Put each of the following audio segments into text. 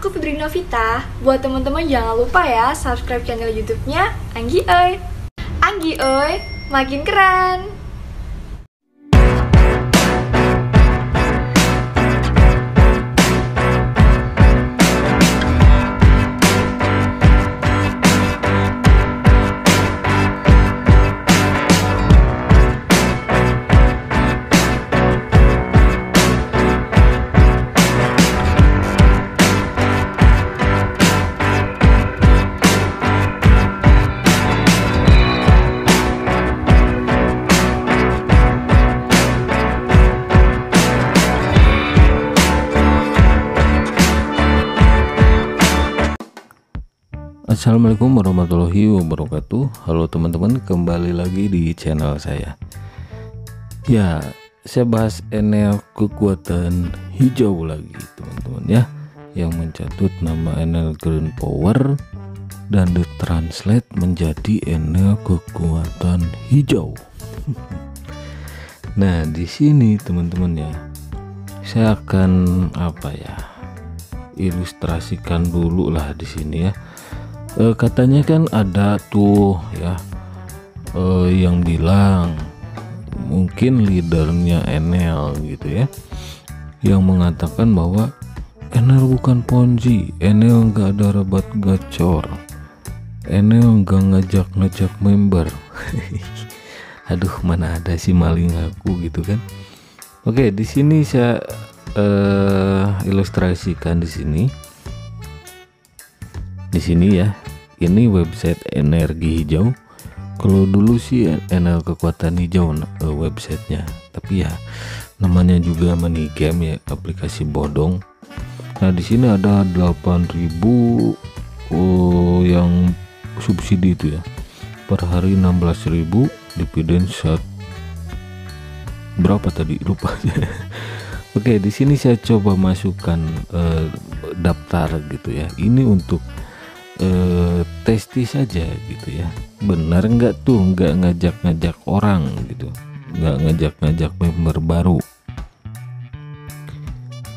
aku Fitri Novita. Buat teman-teman jangan lupa ya subscribe channel YouTube-nya Anggi Oi. Anggi Oi, makin keren. Assalamualaikum warahmatullahi wabarakatuh. Halo teman-teman, kembali lagi di channel saya. Ya, saya bahas Enel kekuatan hijau lagi teman-teman ya, yang mencatut nama Enel Green Power dan ditranslate menjadi Enel kekuatan hijau. Nah, di sini teman-teman ya, saya akan ilustrasikan dulu lah di sini ya. Katanya kan ada tuh ya yang bilang mungkin leadernya Enel gitu ya, yang mengatakan bahwa Enel bukan Ponzi, Enel nggak ada rabat gacor, Enel nggak ngajak member. Aduh, mana ada sih maling aku gitu kan. Oke, di sini saya ilustrasikan di sini. Di sini ya, ini website energi hijau. Kalau dulu sih Enel kekuatan hijau websitenya, tapi ya namanya juga money game ya, aplikasi bodong. Nah, di sini ada 8.000 yang subsidi itu ya, per hari 16.000, dividen berapa tadi lupa. Oke, di sini saya coba masukkan daftar gitu ya. Ini untuk testi saja gitu ya, benar nggak tuh, nggak ngajak orang gitu, nggak ngajak member baru.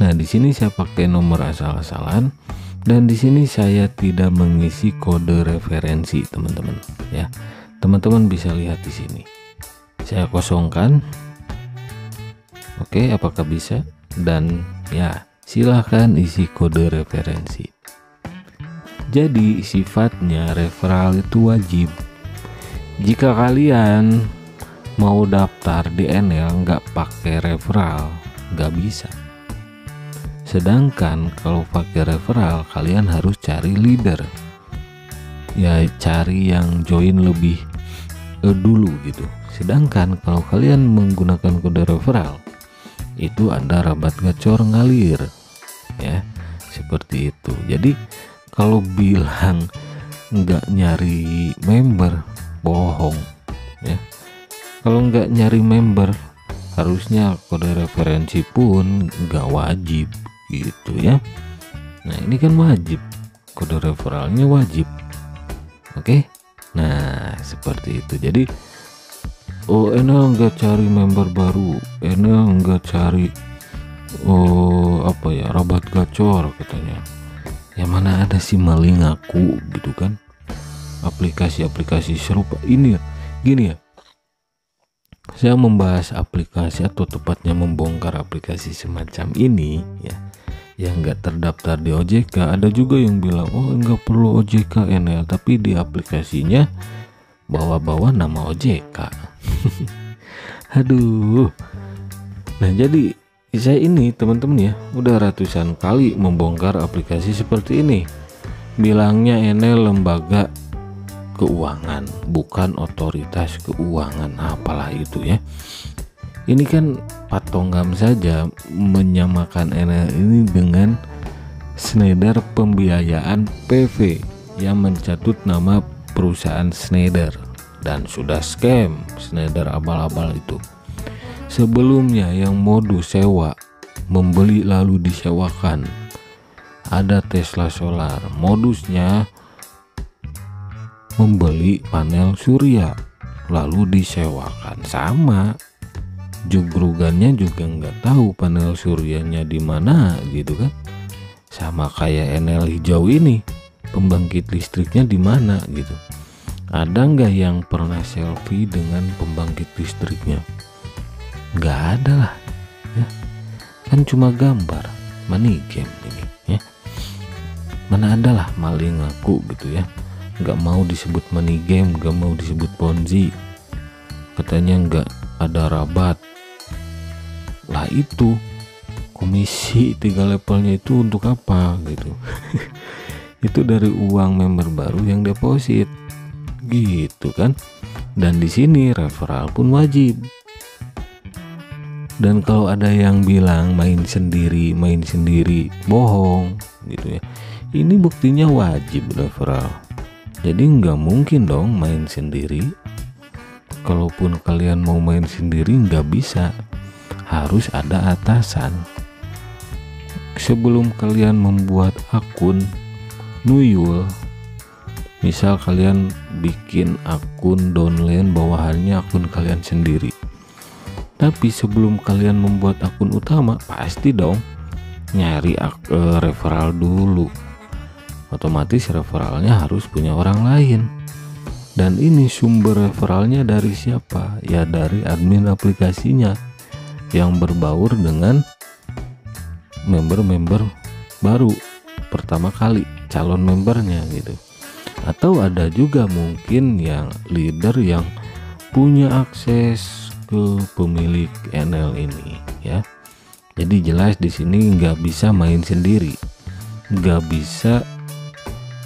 Nah, di sini saya pakai nomor asal-asalan, dan di sini saya tidak mengisi kode referensi teman-teman ya. Teman-teman bisa lihat di sini saya kosongkan. Oke, apakah bisa? Dan ya, silahkan isi kode referensi. Jadi sifatnya referral itu wajib. Jika kalian mau daftar di Enel nggak pakai referral, nggak bisa. Sedangkan kalau pakai referral, kalian harus cari leader. Ya, cari yang join lebih dulu gitu. Sedangkan kalau kalian menggunakan kode referral, itu ada rabat gacor ngalir ya, seperti itu. Jadi kalau bilang nggak nyari member, bohong ya. Kalau nggak nyari member, harusnya kode referensi pun nggak wajib gitu ya. Nah, ini kan wajib, kode referralnya wajib. Oke, nah seperti itu. Jadi Enel nggak cari member baru, Enel nggak cari rabat gacor katanya. Ya, mana ada sih maling aku gitu kan. Aplikasi-aplikasi serupa ini gini ya, saya membahas aplikasi atau tepatnya membongkar aplikasi semacam ini ya, yang nggak terdaftar di OJK. Ada juga yang bilang nggak perlu OJK Enel, tapi di aplikasinya bawa-bawa nama OJK. Aduh. Nah, jadi saya ini teman-teman ya, udah ratusan kali membongkar aplikasi seperti ini. Bilangnya Enel lembaga keuangan, bukan otoritas keuangan, apalah itu ya. Ini kan patonggam saja menyamakan Enel ini dengan Schneider Pembiayaan PV yang mencatut nama perusahaan Schneider, dan sudah scam Schneider abal-abal itu. Sebelumnya yang modus sewa, membeli lalu disewakan. Ada Tesla Solar, modusnya membeli panel surya lalu disewakan. Sama, jugrugannya juga nggak tahu panel suryanya di mana gitu kan. Sama sama kayak Enel hijau ini, pembangkit listriknya di mana gitu? Ada nggak yang pernah selfie dengan pembangkit listriknya? Nggak ada lah, ya. Kan cuma gambar, money game ini, ya. Mana ada lah maling ngaku gitu ya, nggak mau disebut money game, nggak mau disebut ponzi, katanya nggak ada rabat. Lah itu komisi 3 levelnya itu untuk apa gitu? Itu dari uang member baru yang deposit gitu kan. Dan di sini referral pun wajib. Dan kalau ada yang bilang main sendiri bohong gitu ya, ini buktinya wajib referral. Jadi nggak mungkin dong main sendiri. Kalaupun kalian mau main sendiri nggak bisa, harus ada atasan. Sebelum kalian membuat akun nuyul, misal kalian bikin akun downline bawahannya akun kalian sendiri, tapi sebelum kalian membuat akun utama pasti dong nyari referral dulu. Otomatis referralnya harus punya orang lain. Dan ini sumber referralnya dari siapa? Ya dari admin aplikasinya yang berbaur dengan member-member baru pertama kali, calon membernya gitu. Atau ada juga mungkin yang leader yang punya akses ke pemilik Enel ini ya. Jadi jelas di sini nggak bisa main sendiri, nggak bisa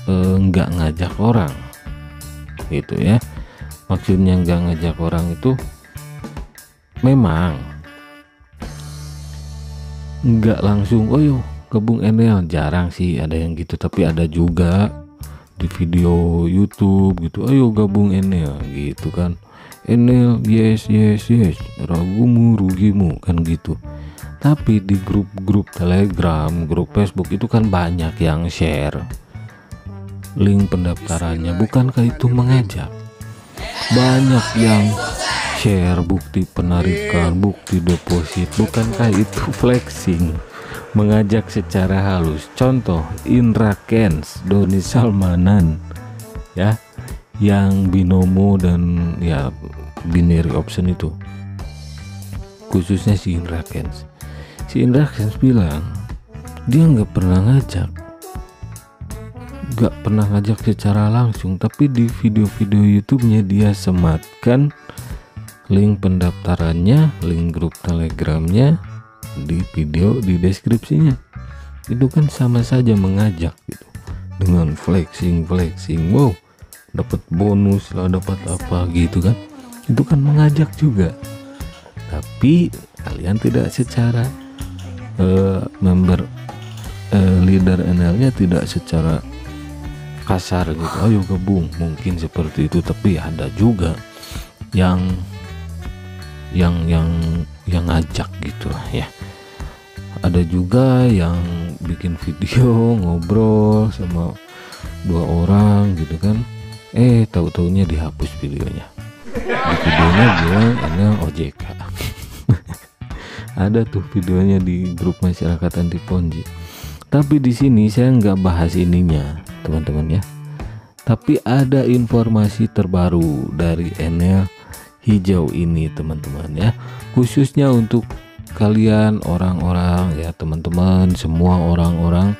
nggak ngajak orang gitu ya. Maksudnya nggak ngajak orang itu memang nggak langsung oh yo gabung Enel, jarang sih ada yang gitu, tapi ada juga di video YouTube gitu, ayo gabung Enel gitu kan. Enel yes ragumu rugimu kan gitu. Tapi di grup-grup Telegram, grup Facebook itu kan banyak yang share link pendaftarannya. Bukankah itu mengajak? Banyak yang share bukti penarikan, bukti deposit. Bukankah itu flexing, mengajak secara halus? Contoh Indra Kens, Doni Salmanan ya, yang binomo dan ya binary option itu, khususnya si Indra Kens. Si Indra Kens bilang dia nggak pernah ngajak, secara langsung, tapi di video-video YouTube-nya dia sematkan link pendaftarannya, link grup Telegramnya di video di deskripsinya. Itu kan sama saja mengajak gitu, dengan flexing, wow dapat bonus lah, dapat apa gitu kan. Itu kan mengajak juga, tapi kalian tidak secara member leader Enel-nya tidak secara kasar gitu, ayo gabung, mungkin seperti itu. Tapi ada juga yang ngajak gitu ya. Ada juga yang bikin video ngobrol sama 2 orang gitu kan, tahu-taunya dihapus videonya. Di videonya bilang Enel OJK. Ada tuh videonya di grup masyarakat anti ponzi. Tapi di sini saya nggak bahas ininya teman-teman ya. Tapi ada informasi terbaru dari Enel hijau ini teman-teman ya, khususnya untuk kalian orang-orang ya teman-teman, semua orang-orang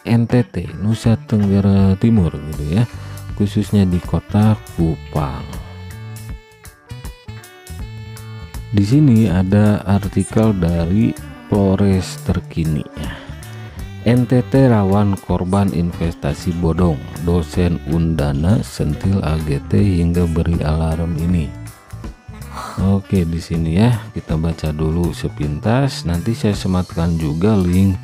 NTT, Nusa Tenggara Timur gitu ya, khususnya di kota Kupang. Di sini ada artikel dari Polres terkini ya. NTT rawan korban investasi bodong, dosen Undana sentil AGT hingga beri alarm ini. Oke, di sini ya kita baca dulu sepintas, nanti saya sematkan juga link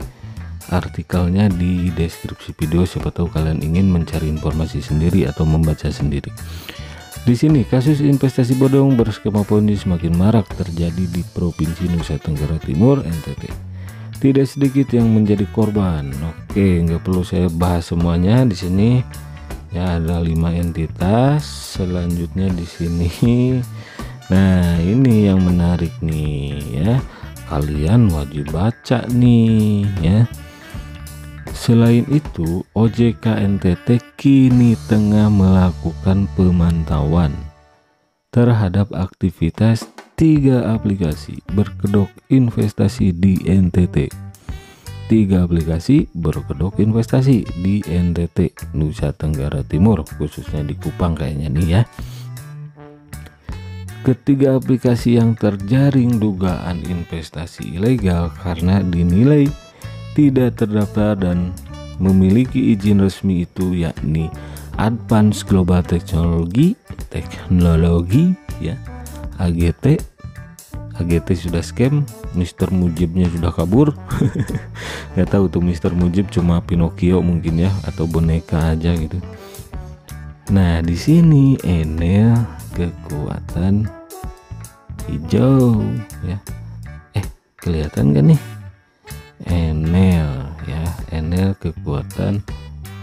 artikelnya di deskripsi video, siapa tahu kalian ingin mencari informasi sendiri atau membaca sendiri. Di sini kasus investasi bodong berskema ponzi semakin marak terjadi di Provinsi Nusa Tenggara Timur NTT. Tidak sedikit yang menjadi korban. Oke, nggak perlu saya bahas semuanya di sini. Ya ada 5 entitas. Selanjutnya di sini. Nah, ini yang menarik nih ya. Kalian wajib baca nih ya. Selain itu, OJK NTT kini tengah melakukan pemantauan terhadap aktivitas 3 aplikasi berkedok investasi di NTT. 3 aplikasi berkedok investasi di NTT, Nusa Tenggara Timur, khususnya di Kupang kayaknya nih ya. Ketiga aplikasi yang terjaring dugaan investasi ilegal karena dinilai tidak terdaftar dan memiliki izin resmi itu yakni Advanced Global Technology ya, AGT sudah scam, Mr. Mujibnya sudah kabur. Gak tahu tuh Mr. Mujib cuma Pinocchio mungkin ya, atau boneka aja gitu. Nah di sini Enel kekuatan hijau ya, kelihatan kan nih Enel ya, Enel kekuatan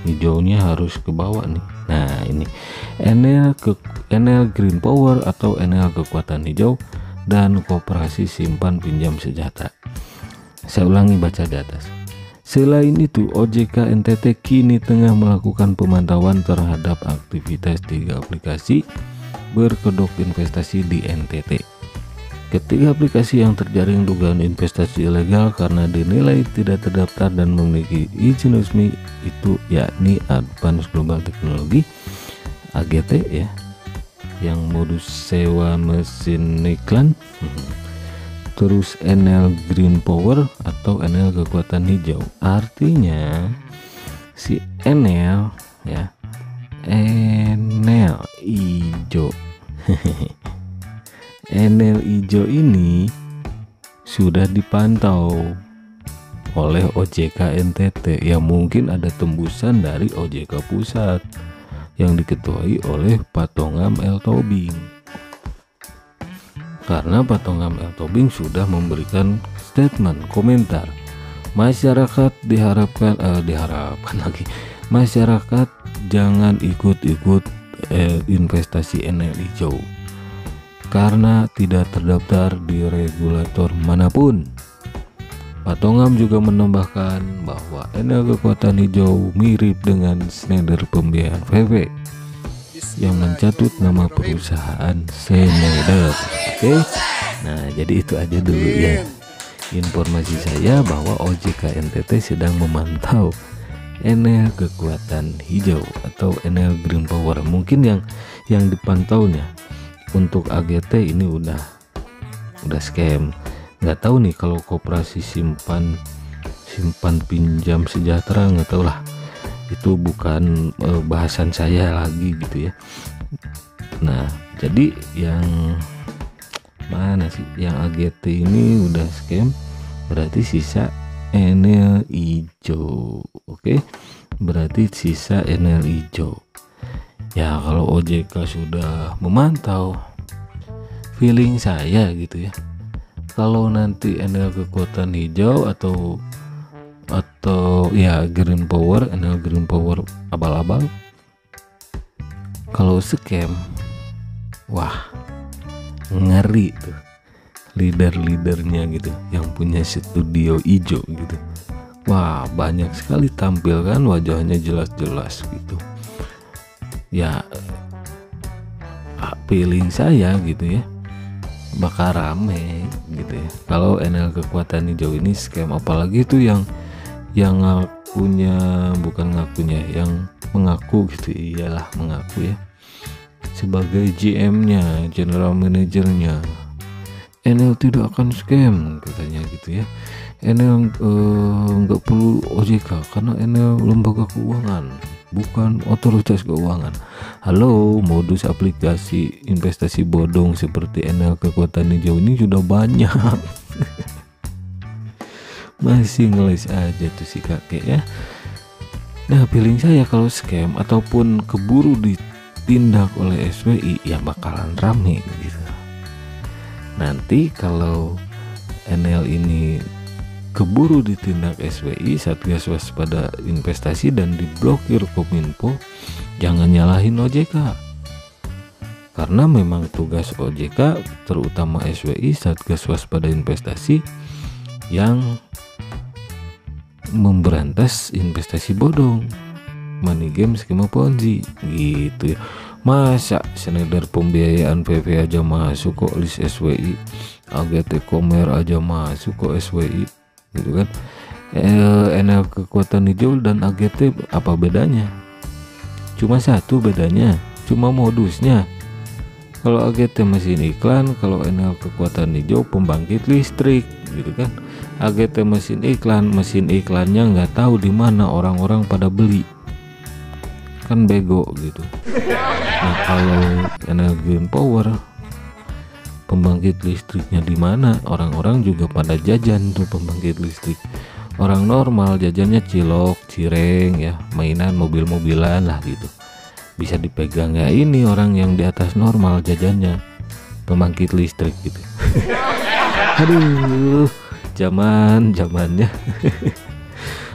hijaunya harus ke bawah nih. Nah ini Enel Green Power atau Enel kekuatan hijau dan Koperasi Simpan Pinjam Sejahtera. Saya ulangi baca di atas. Selain itu, OJK NTT kini tengah melakukan pemantauan terhadap aktivitas 3 aplikasi berkedok investasi di NTT. Ketiga aplikasi yang terjaring dugaan investasi ilegal karena dinilai tidak terdaftar dan memiliki izin resmi itu yakni Advanced Global Technology AGT ya, yang modus sewa mesin iklan, terus Enel Green Power atau Enel kekuatan hijau. Artinya si Enel ya, Enel hijau Enel hijau ini sudah dipantau oleh OJK NTT, ya mungkin ada tembusan dari OJK pusat yang diketuai oleh Patongam L. Tobing, karena Patongam L. Tobing sudah memberikan statement komentar masyarakat diharapkan masyarakat jangan ikut-ikut investasi Enel hijau karena tidak terdaftar di regulator manapun. Patongam juga menambahkan bahwa Enel kekuatan hijau mirip dengan Schneider Pembiayaan VW yang mencatut nama perusahaan Schneider. Oke. Nah, jadi itu aja dulu ya informasi saya bahwa OJK NTT sedang memantau Enel kekuatan hijau atau Enel Green Power. Mungkin yang dipantaunya untuk AGT ini udah scam. Nggak tahu nih kalau Koperasi Simpan Pinjam Sejahtera, nggak tahu lah, itu bukan bahasan saya lagi gitu ya. Nah jadi yang mana sih yang AGT ini udah scam, berarti sisa Enel hijau. Oke, berarti sisa Enel hijau. Ya kalau OJK sudah memantau, feeling saya gitu ya, kalau nanti Enel kekuatan hijau atau ya Green Power, Enel Green Power abal-abal, kalau scam, wah ngeri tuh leader-leadernya gitu yang punya studio hijau gitu. Wah banyak sekali tampil kan, wajahnya jelas-jelas gitu ya. Feeling saya gitu ya, bakal rame gitu ya kalau Enel kekuatan hijau ini scam. Apalagi itu yang yang mengaku gitu, iyalah mengaku ya, sebagai GM-nya, General Manager-nya, Enel tidak akan scam katanya gitu ya. Enel nggak perlu OJK karena Enel lembaga keuangan, bukan otoritas keuangan. Halo, modus aplikasi investasi bodong seperti Enel kekuatan hijau ini sudah banyak. Masih ngeles aja tuh si kakek ya. Nah feeling saya kalau scam ataupun keburu ditindak oleh SWI ya bakalan rame gitu. Nanti kalau Enel ini keburu ditindak SWI, Satgas Waspada Investasi, dan diblokir Kominfo, jangan nyalahin OJK, karena memang tugas OJK terutama SWI, Satgas Waspada Investasi, yang memberantas investasi bodong, money game, skema ponzi gitu ya. Masa senedar pembiayaan PP aja masuk kok list SWI, AGT Komer aja masuk kok SWI gitu kan. NL kekuatan hijau dan AGT apa bedanya? Cuma satu bedanya, cuma modusnya. Kalau AGT mesin iklan, kalau NL kekuatan hijau pembangkit listrik gitu kan. AGT mesin iklannya nggak tahu di mana orang-orang pada beli, kan bego gitu. Nah kalau NL Green Power pembangkit listriknya di mana, orang-orang juga pada jajan tuh pembangkit listrik. Orang normal jajannya cilok, cireng ya, mainan mobil-mobilan lah gitu. Bisa dipegang ya, ini orang yang di atas normal jajannya pembangkit listrik gitu. Aduh, zamannya.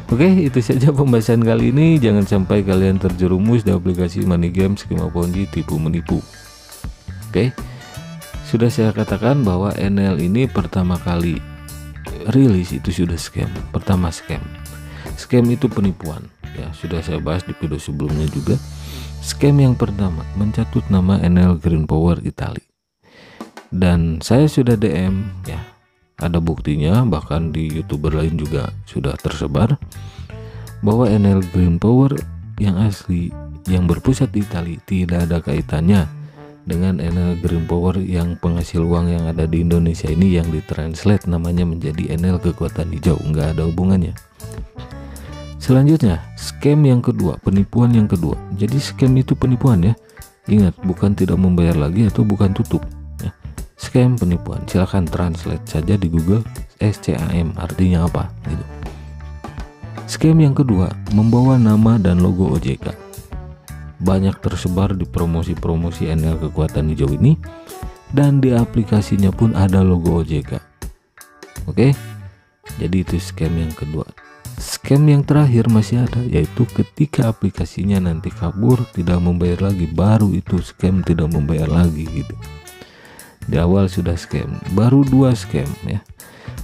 Oke, itu saja pembahasan kali ini. Jangan sampai kalian terjerumus di aplikasi money game, skema ponzi, tipu menipu. Oke, sudah saya katakan bahwa NL ini pertama kali rilis itu sudah scam. Pertama scam itu penipuan ya, sudah saya bahas di video sebelumnya juga. Scam yang pertama mencatut nama NL Green Power Italia, dan saya sudah DM ya, ada buktinya, bahkan di YouTuber lain juga sudah tersebar bahwa NL Green Power yang asli yang berpusat di Italia tidak ada kaitannya dengan NL Green Power yang penghasil uang yang ada di Indonesia ini, yang ditranslate namanya menjadi NL kekuatan hijau, nggak ada hubungannya. Selanjutnya scam yang kedua, penipuan yang kedua. Jadi scam itu penipuan ya, ingat, bukan tidak membayar lagi atau bukan tutup ya. Scam penipuan, silahkan translate saja di Google SCAM artinya apa gitu. Scam yang kedua membawa nama dan logo OJK, banyak tersebar di promosi-promosi NL kekuatan hijau ini, dan di aplikasinya pun ada logo OJK. Oke, jadi itu scam yang kedua. Scam yang terakhir masih ada, yaitu ketika aplikasinya nanti kabur tidak membayar lagi, baru itu scam tidak membayar lagi gitu. Di awal sudah scam, baru dua scam ya.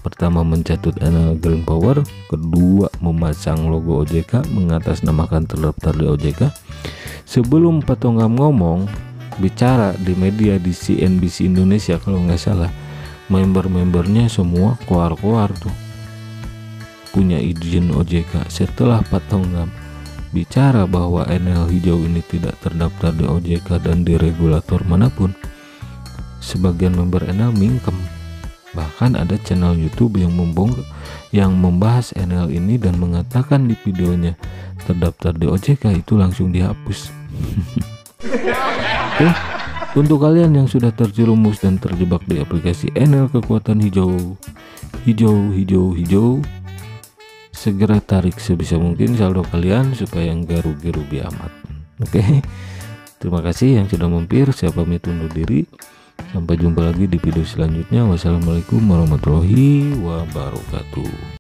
Pertama mencatut NL Green Power, kedua memasang logo OJK, mengatasnamakan terdaftar di OJK. Sebelum Pak Tonggam ngomong bicara di media di CNBC Indonesia kalau nggak salah, member-membernya semua keluar tuh punya izin OJK. Setelah Pak Tonggam bicara bahwa NL hijau ini tidak terdaftar di OJK dan di regulator manapun, sebagian member NL mingkem. Bahkan ada channel YouTube yang membahas NL ini dan mengatakan di videonya terdaftar di OJK, itu langsung dihapus. Oke, untuk kalian yang sudah terjerumus dan terjebak di aplikasi NL kekuatan hijau, segera tarik sebisa mungkin saldo kalian supaya nggak rugi-rugi amat. Oke, terima kasih yang sudah mampir. Saya pamit undur diri. Sampai jumpa lagi di video selanjutnya. Wassalamualaikum warahmatullahi wabarakatuh.